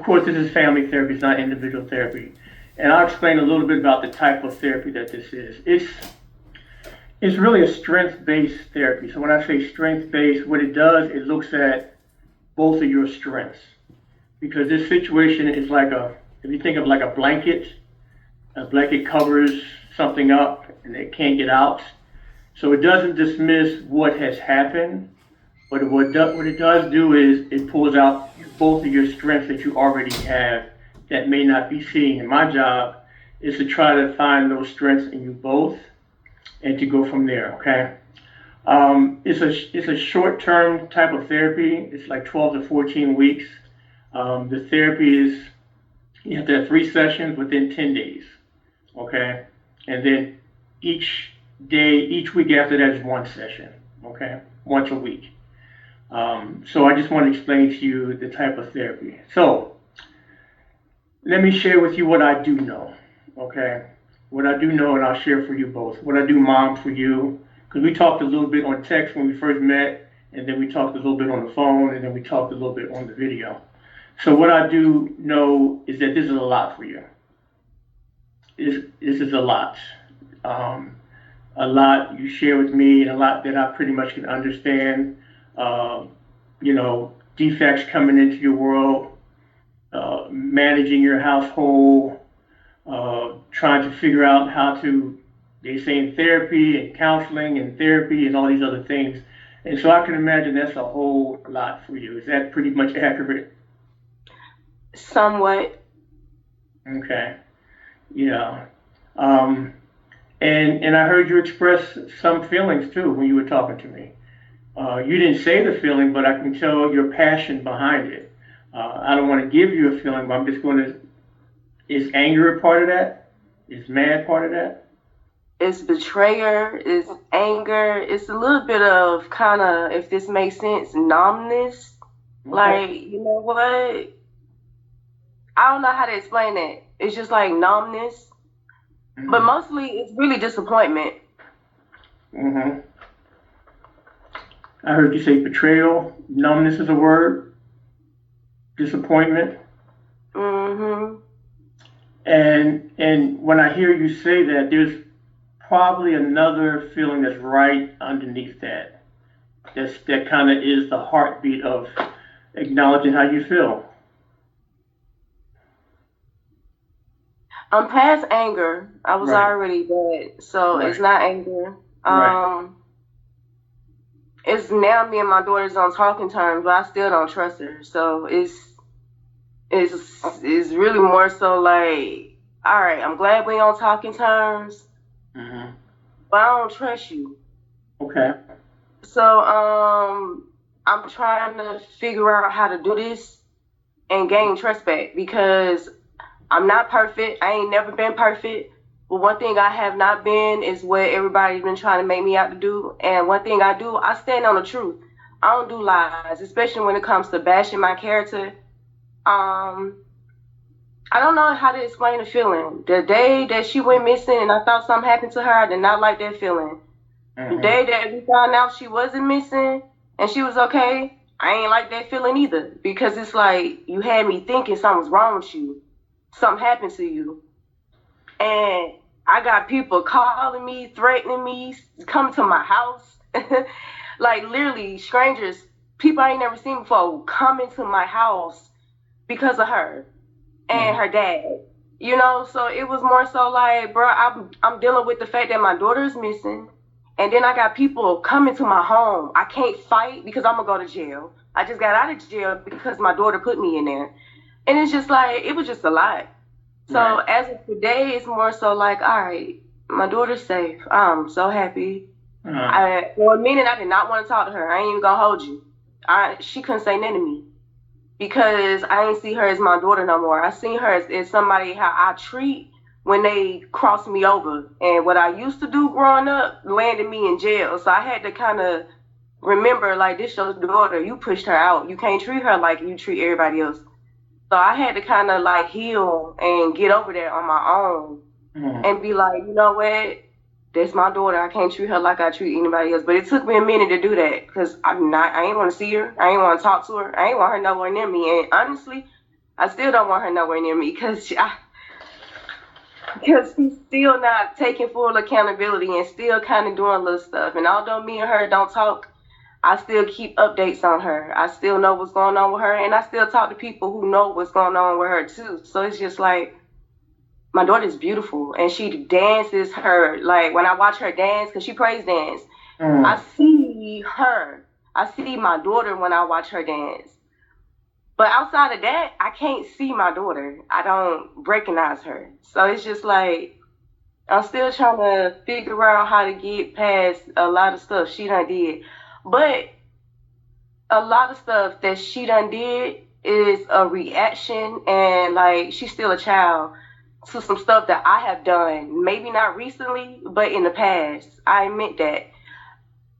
of course, this is family therapy, it's not individual therapy. And I'll explain a little bit about the type of therapy that this is. It's really a strength-based therapy. So when I say strength-based, what it does, it looks at both of your strengths. Because this situation is like if you think of like a blanket covers something up and it can't get out. So it doesn't dismiss what has happened, but what it does do is it pulls out both of your strengths that you already have that may not be seen. And my job is to try to find those strengths in you both and to go from there, okay? It's a short-term type of therapy. It's like 12 to 14 weeks. The therapy is, you have to have 3 sessions within 10 days, okay? And then each week after that is 1 session, okay? Once a week. So I just want to explain to you the type of therapy. So let me share with you what I do know, okay? What I do know, and I'll share for you both. What I do, Mom, for you, because we talked a little bit on text when we first met, and then we talked a little bit on the phone, and then we talked a little bit on the video. So what I do know is that this is a lot for you. This is a lot. A lot you share with me, and a lot that I pretty much can understand. Defects coming into your world, managing your household, trying to figure out how to, they say in therapy and counseling and therapy and all these other things. And so I can imagine that's a whole lot for you. Is that pretty much accurate? Somewhat. Okay. Yeah. And I heard you express some feelings too when you were talking to me. You didn't say the feeling, but I can tell your passion behind it. I don't want to give you a feeling, but I'm just going to, is anger a part of that? Is mad part of that? It's betrayal, it's anger, it's a little bit of kind of, if this makes sense, numbness. Okay. Like, you know what? I don't know how to explain that. It's just like numbness. Mm-hmm. But mostly it's really disappointment. Mm-hmm. I heard you say betrayal. Numbness is a word. Disappointment. Mm-hmm. And when I hear you say that, there's probably another feeling that's right underneath that. That kind of is the heartbeat of acknowledging how you feel. I'm past anger. I was Right. already bad, so Right. it's not anger. Right. It's now me and my daughter's on talking terms, but I still don't trust her. So it's really more so like, all right, I'm glad we on talking terms, Mm-hmm. but I don't trust you. Okay. So I'm trying to figure out how to do this and gain trust back because I'm not perfect. I ain't never been perfect. But one thing I have not been is what everybody's been trying to make me out to do. And one thing I do, I stand on the truth. I don't do lies, especially when it comes to bashing my character. I don't know how to explain the feeling. The day that she went missing and I thought something happened to her, I did not like that feeling. Mm-hmm. The day that we found out she wasn't missing and she was okay, I ain't like that feeling either. Because it's like you had me thinking something's wrong with you. Something happened to you. And I got people calling me, threatening me, coming to my house. Like literally strangers, people I ain't never seen before, coming to my house because of her and her dad. You know, so it was more so like, bro, I'm dealing with the fact that my daughter is missing. And then I got people coming to my home. I can't fight because I'm going to go to jail. I just got out of jail because my daughter put me in there. And it's just like, it was just a lot. So Right. as of today, it's more so like, all right, my daughter's safe. I'm so happy. For a minute, I did not want to talk to her. I ain't even going to hold you. She couldn't say nothing to me because I ain't see her as my daughter no more. I seen her as somebody how I treat when they cross me over. And what I used to do growing up landed me in jail. So I had to kind of remember, like, this your daughter. You pushed her out. You can't treat her like you treat everybody else. So I had to kind of like heal and get over that on my own and be like, you know what? That's my daughter. I can't treat her like I treat anybody else. But it took me a minute to do that because I ain't want to see her. I ain't want to talk to her. I ain't want her nowhere near me. And honestly, I still don't want her nowhere near me because she's still not taking full accountability and still kind of doing little stuff. And although me and her don't talk, I still keep updates on her. I still know what's going on with her, and I still talk to people who know what's going on with her too. So it's just like my daughter's beautiful, and she dances her like when I watch her dance because she praise dance. I see her. I see my daughter when I watch her dance. But outside of that, I can't see my daughter. I don't recognize her. So it's just like I'm still trying to figure out how to get past a lot of stuff she done did. But a lot of stuff that she done did is a reaction, and like she's still a child to some stuff that I have done. Maybe not recently, but in the past. I admit that.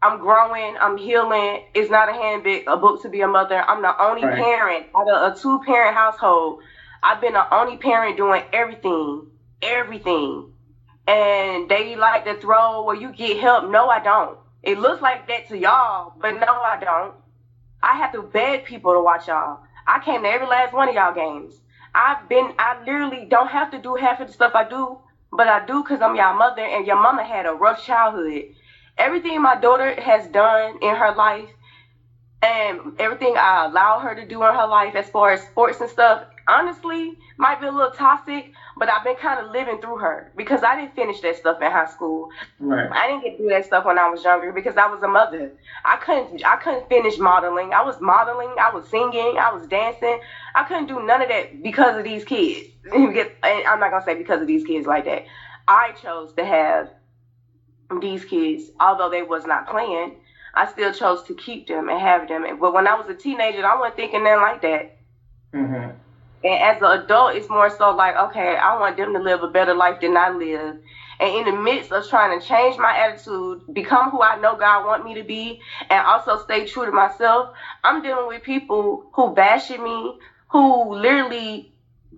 I'm growing, I'm healing. It's not a handbook, a book to be a mother. I'm the only parent out of a 2-parent household. I've been the only parent doing everything, everything. And they like to throw, well, you get help. No, I don't. It looks like that to y'all, but no, I don't. I have to beg people to watch y'all. I came to every last one of y'all games. I literally don't have to do half of the stuff I do, but I do because I'm y'all mother, and your mama had a rough childhood. Everything my daughter has done in her life and everything I allow her to do in her life as far as sports and stuff, honestly, might be a little toxic, but I've been kind of living through her because I didn't finish that stuff in high school. Right. I didn't get to do that stuff when I was younger because I was a mother. I couldn't finish modeling. I was modeling, I was singing, I was dancing. I couldn't do none of that because of these kids. And I'm not gonna say because of these kids like that. I chose to have these kids, although they was not playing. I still chose to keep them and have them. But when I was a teenager, I wasn't thinking nothing like that. Mm-hmm. And as an adult, it's more so like, okay, I want them to live a better life than I live. And in the midst of trying to change my attitude, become who I know God want me to be, and also stay true to myself, I'm dealing with people who bashing me, who literally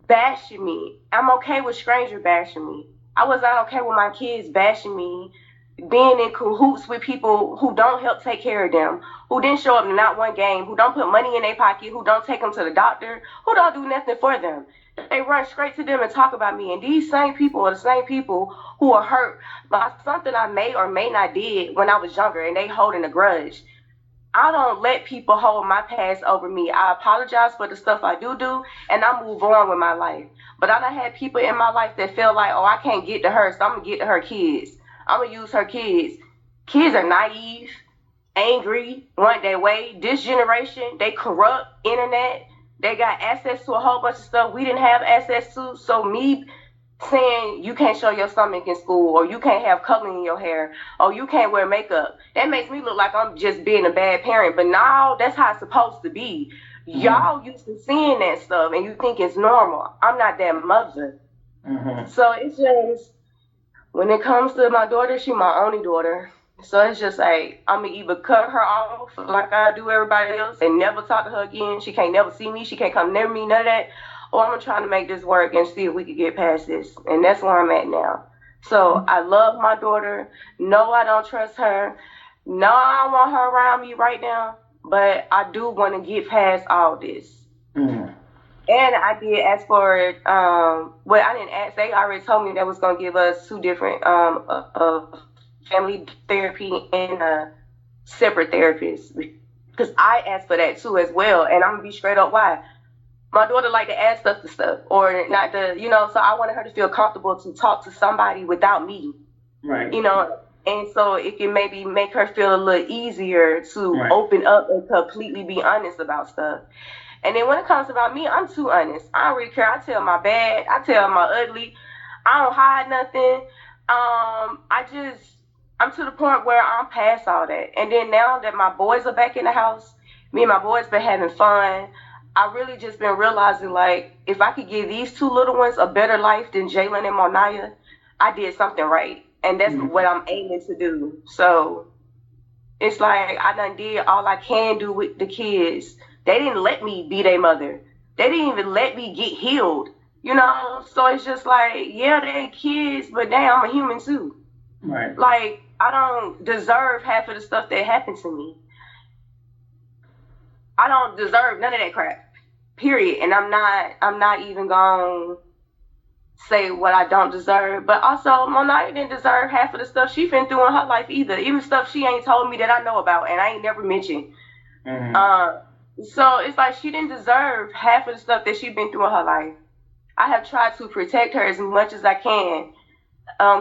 bashing me. I'm okay with stranger bashing me. I was not okay with my kids bashing me, being in cahoots with people who don't help take care of them, who didn't show up to not one game, who don't put money in their pocket, who don't take them to the doctor, who don't do nothing for them. They run straight to them and talk about me. And these same people are the same people who are hurt by something I may or may not did when I was younger, and they holding a grudge. I don't let people hold my past over me. I apologize for the stuff I do, and I move on with my life. But I done had people in my life that feel like, oh, I can't get to her, so I'm going to get to her kids. I'm going to use her kids. Kids are naive, angry, want their way. This generation, they corrupt internet. They got access to a whole bunch of stuff we didn't have access to. So me saying you can't show your stomach in school, or you can't have color in your hair, or you can't wear makeup, that makes me look like I'm just being a bad parent. But now that's how it's supposed to be. Mm-hmm. Y'all used to seeing that stuff and you think it's normal. I'm not that mother. Mm-hmm. So it's just, when it comes to my daughter, she's my only daughter. So it's just like, I'm going to either cut her off like I do everybody else and never talk to her again. She can't never see me. She can't come near me, none of that. Or I'm going to try to make this work and see if we can get past this. And that's where I'm at now. So I love my daughter. No, I don't trust her. No, I don't want her around me right now. But I do want to get past all this. Mm-hmm. And I did ask for it. Well, I didn't ask. They already told me that was going to give us 2 different family therapy and separate therapists. Because I asked for that too as well. And I'm going to be straight up why. My daughter like to add stuff to stuff, or not to, so I wanted her to feel comfortable to talk to somebody without me. Right. And so it can maybe make her feel a little easier to open up and completely be honest about stuff. And then when it comes about me, I'm too honest. I don't really care. I tell my bad. I tell my ugly. I don't hide nothing. I'm to the point where I'm past all that. And then now that my boys are back in the house, me and my boys been having fun. I really just been realizing, like, if I could give these 2 little ones a better life than Jalen and Monaya, I did something right. And that's what I'm aiming to do. So it's like I done did all I can do with the kids. They didn't let me be their mother. They didn't even let me get healed. So it's just like, yeah, they're kids, but damn, I'm a human too. Right. Like, I don't deserve half of the stuff that happened to me. I don't deserve none of that crap. period. And I'm not even gonna say what I don't deserve. But also, Monaya didn't deserve half of the stuff she been through in her life either. Even stuff she ain't told me that I know about and I ain't never mentioned. So it's like she didn't deserve half of the stuff that she been through in her life. I have tried to protect her as much as I can.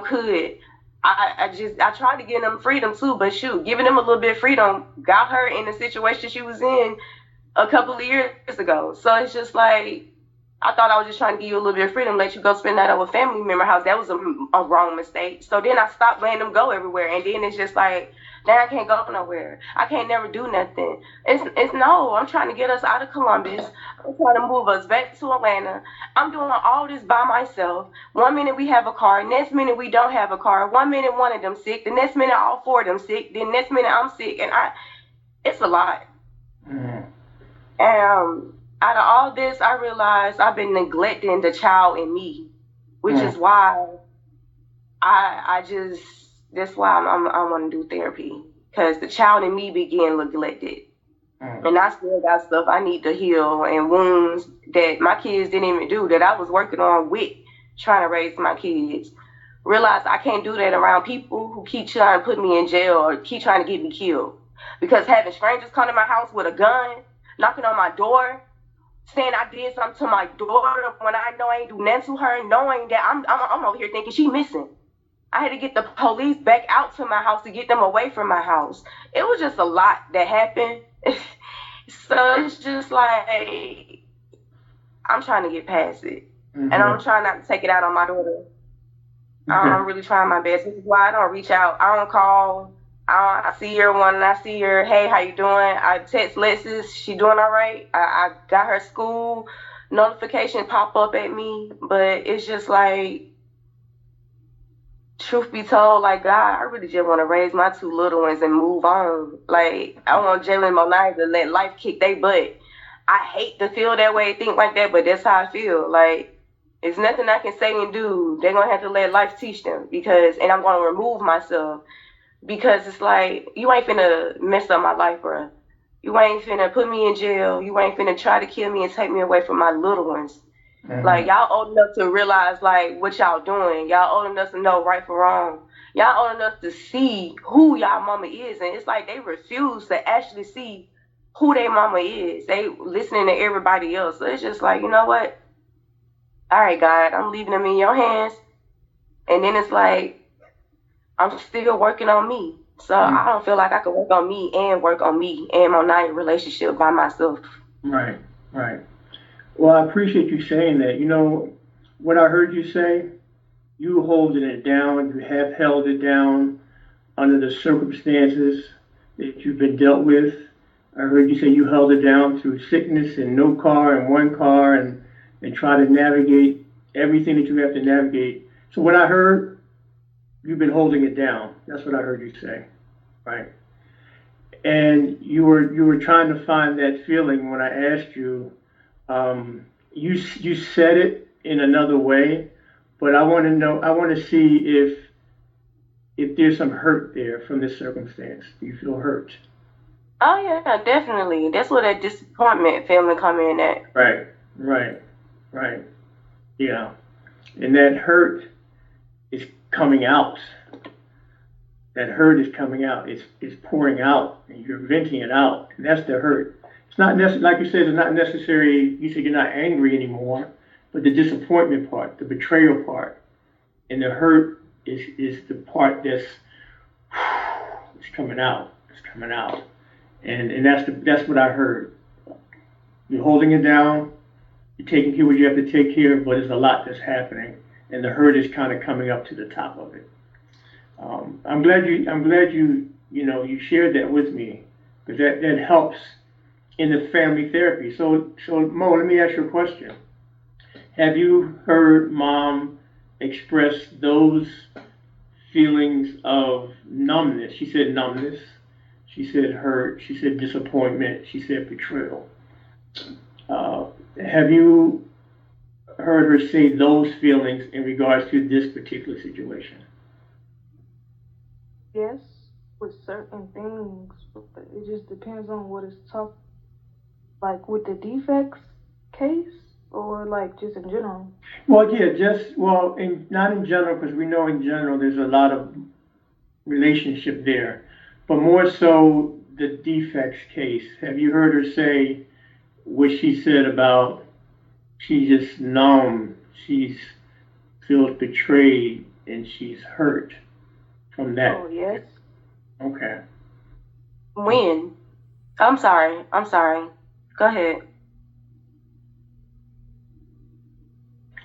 Could I tried to give them freedom too, but shoot, giving them a little bit of freedom got her in the situation she was in a couple of years ago. So it's just like I thought I was just trying to give you a little bit of freedom, let you go spend that at a family member house. That was a wrong mistake. So then I stopped letting them go everywhere, and then it's just like now I can't go nowhere. I can't never do nothing. It's no. I'm trying to get us out of Columbus. I'm trying to move us back to Atlanta. I'm doing all this by myself. One minute we have a car, next minute we don't have a car. One minute one of them sick, the next minute all four of them sick, then next minute I'm sick, and it's a lot. And out of all this, I realized I've been neglecting the child in me, which is why I just that's why I want to do therapy, because the child in me began neglected, and I still got stuff I need to heal and wounds that my kids didn't even do that I was working on with trying to raise my kids. Realize I can't do that around people who keep trying to put me in jail or keep trying to get me killed, because having strangers come to my house with a gun, knocking on my door, saying I did something to my daughter when I know I ain't do nothing to her, knowing that I'm over here thinking she missing. I had to get the police back out to my house to get them away from my house. It was just a lot that happened. So it's just like I'm trying to get past it, and I'm trying not to take it out on my daughter. I'm really trying my best. This is why I don't reach out. I don't call. I see her when I see her. Hey, how you doing? I text Lexus. She doing all right? I got her school notification pop up at me, but it's just like, truth be told, like God, I really just want to raise my two little ones and move on. Like I want Jalen and Monaya to let life kick their butt. I hate to feel that way, think like that, but that's how I feel. Like there's nothing I can say and do. They're gonna have to let life teach them, and I'm gonna remove myself. Because it's like, you ain't finna mess up my life, bro. You ain't finna put me in jail. You ain't finna try to kill me and take me away from my little ones. Like, y'all old enough to realize, like, what y'all doing. Y'all old enough to know right from wrong. Y'all old enough to see who y'all mama is. And it's like they refuse to actually see who their mama is. They listening to everybody else. So it's just like, you know what? All right, God, I'm leaving them in your hands. And then it's like, I'm still working on me. So I don't feel like I can work on me and Monaya relationship by myself. Right. Well, I appreciate you saying that. You know, what I heard you say, you holding it down, you have held it down under the circumstances that you've been dealt with. I heard you say you held it down through sickness and no car and one car and try to navigate everything that you have to navigate. So what I heard, you've been holding it down. That's what I heard you say, right? And you were trying to find that feeling when I asked you. You said it in another way, but I want to know. I want to see if there's some hurt there from this circumstance. Do you feel hurt? Oh yeah, definitely. That's where that disappointment feeling come in at. Right. Yeah, and that hurt is coming out. That hurt is coming out. It's pouring out, and you're venting it out. And that's the hurt. It's not like you said. It's not necessary. You said you're not angry anymore, but the disappointment part, the betrayal part, and the hurt is the part that's it's coming out. It's coming out, and that's what I heard. You're holding it down. You're taking care of what you have to take care of, but there's a lot that's happening, and the hurt is kind of coming up to the top of it. I'm glad you shared that with me, because that helps in the family therapy. So Mo, let me ask you a question. Have you heard Mom express those feelings of numbness? She said numbness. She said hurt. She said disappointment. She said betrayal. Have you heard her say those feelings in regards to this particular situation? Yes, with certain things, but it just depends on what it's tough. Like with the defects, case or like just in general? Well, yeah, not in general, because we know in general there's a lot of relationship there, but more so the defects case. Have you heard her say what she said about she's just numb, she's feels betrayed, and she's hurt from that? Oh yes. Okay. When? I'm sorry. Go ahead.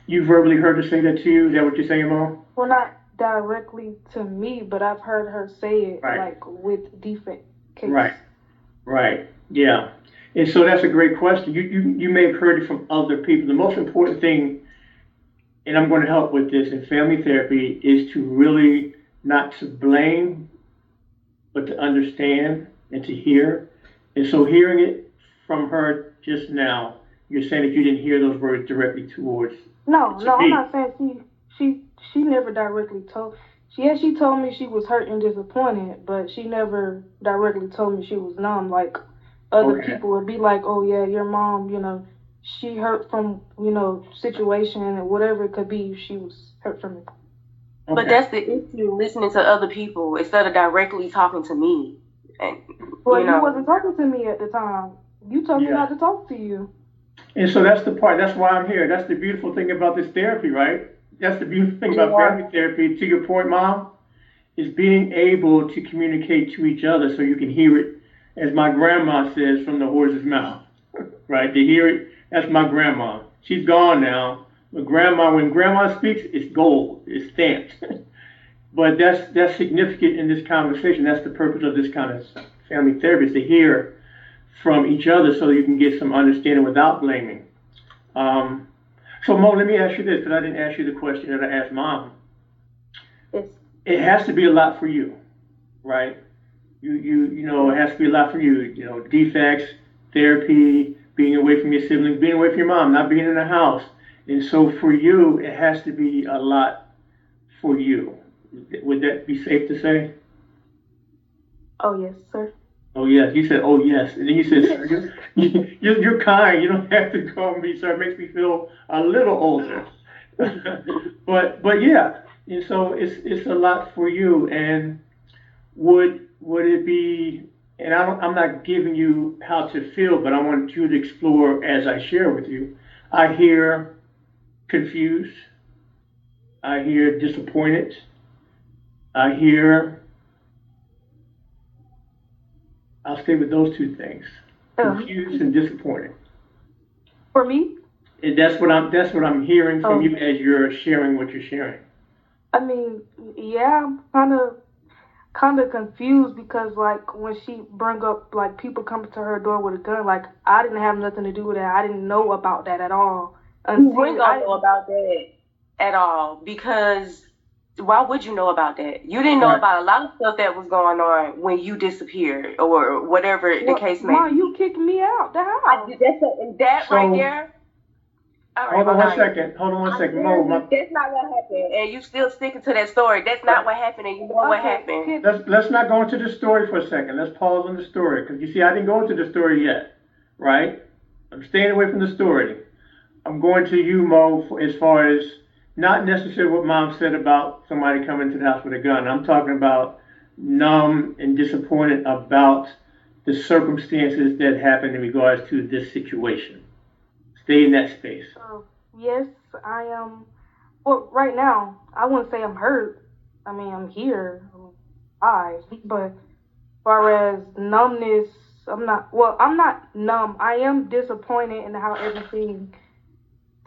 You verbally heard her say that to you? Is that what you're saying, Mo? Well, not directly to me, but I've heard her say it Right. like with defect case. Right. Right. Yeah. And so that's a great question. You may have heard it from other people. The most important thing, and I'm going to help with this in family therapy, is to really not to blame, but to understand and to hear. And so hearing it from her just now, you're saying that you didn't hear those words directly towards No, to no, I'm me. not saying she never directly told. She told me she was hurt and disappointed, but she never directly told me she was numb. Like other Okay. people would be like, "Oh yeah, your mom, she hurt from situation or whatever it could be. She was hurt from it." But Okay. that's the issue, listening to other people instead of directly talking to me. And Well, you you know, wasn't talking to me at the time. You told me Yeah. not to talk to you. And so that's the part. That's why I'm here. That's the beautiful thing about this therapy, right? That's the beautiful thing about Yeah. family therapy. To your point, Mom, is being able to communicate to each other so you can hear it, as my grandma says, from the horse's mouth, right? To hear it, that's my grandma. She's gone now, but when grandma speaks, it's gold, it's stamped. But that's significant in this conversation. That's the purpose of this kind of family therapy, is to hear from each other so you can get some understanding without blaming. Um, so Mo, let me ask you this, because I didn't ask you the question that I asked Mom. Yes. It has to be a lot for you, right? It has to be a lot for you. Defects, therapy, being away from your siblings, being away from your mom, not being in the house. And so for you, it has to be a lot for you. Would that be safe to say? Oh yes, sir. Oh yes, you said, oh yes, and then you said, sir, you're kind. You don't have to call me sir. It makes me feel a little older. but yeah, and so it's a lot for you. And would it be? And I'm not giving you how to feel, but I want you to explore as I share with you. I hear confused. I hear disappointed. I hear. I'll stay with those two things: confused and disappointed. For me, And that's what I'm hearing from Oh. you as you're sharing what you're sharing. I mean, yeah, I'm kind of confused because like when she bring up like people coming to her door with a gun, like I didn't have nothing to do with that. I didn't know about that at all we ain't until gonna know about that at all, because why would you know about that? You didn't know Right. about a lot of stuff that was going on when you disappeared or whatever the case may Ma, be. you kicked me out the house. That So- right there. All right, Hold on bye-bye. one second. Hold on one second. Mo, That's not what happened, and you still sticking to that story. That's not what happened, and you know what happened. let's not go into the story for a second. Let's pause on the story, because you see, I didn't go into the story yet, right? I'm staying away from the story. I'm going to you, Mo, as far as not necessarily what Mom said about somebody coming to the house with a gun. I'm talking about numb and disappointed about the circumstances that happened in regards to this situation. Stay in that space. Yes, I am. Well, right now, I wouldn't say I'm hurt. I mean, I'm here, I'm alive. But as far as numbness, I'm not. Well, I'm not numb. I am disappointed in how everything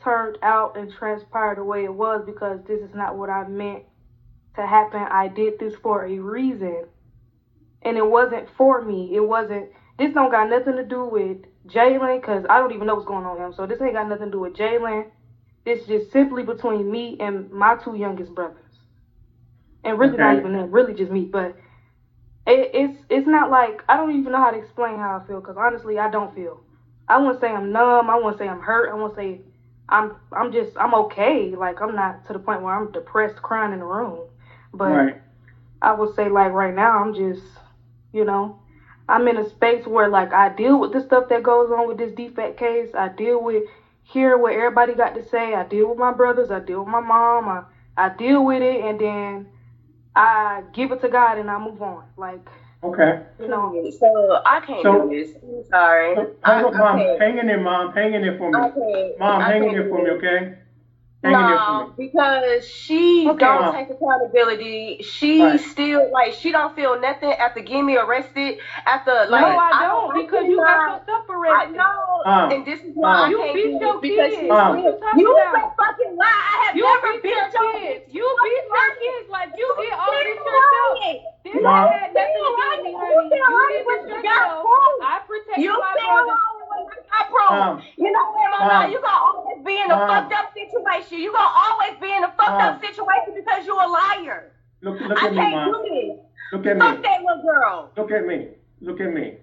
turned out and transpired the way it was because this is not what I meant to happen. I did this for a reason, and it wasn't for me. It wasn't. This don't got nothing to do with Jalen, because I don't even know what's going on with him. So this ain't got nothing to do with Jalen. It's just simply between me and my two youngest brothers. And really not Okay. even them, really just me. But it's not like, I don't even know how to explain how I feel, because honestly, I don't feel. I wouldn't say I'm numb. I wouldn't say I'm hurt. I wouldn't say I'm okay. Like, I'm not to the point where I'm depressed crying in the room. But Right. I would say, like, right now, I'm just, I'm in a space where, like, I deal with the stuff that goes on with this defect case. I deal with, hear what everybody got to say. I deal with my brothers. I deal with my mom. I deal with it, and then I give it to God, and I move on. Like, Okay. So I can't So- do this. I'm sorry. So, hold on, Mom. can't. Hang in there, Mom. Hang in there for me. I can't. Mom, I hang in can't there do for me, this. okay? Hang in there for No, me. because she Okay. don't take accountability. She Right. still like she don't feel nothing after getting me arrested. After like no, I don't, because you got cannot- yourself I arrested. know, and this is why I You can't beat do your this because kids. she's What Mom. are you talking you about? a fucking lie. I have You never beat beat your your kids. You beat your kids. Like, you did all this still yourself. lying. This Mom. had nothing to do with me, honey. You still You lying did when this you got yourself. proof. I protected You my still brothers. lying when you got proof. Mom. You know what, Mama? Mom. You gonna always be in a Mom. fucked up situation. You gonna always be in a fucked Mom. up situation because you a liar. Look I at me, can't Mom. do this. Look at Fuck me. that little girl. Look at me. Look at me.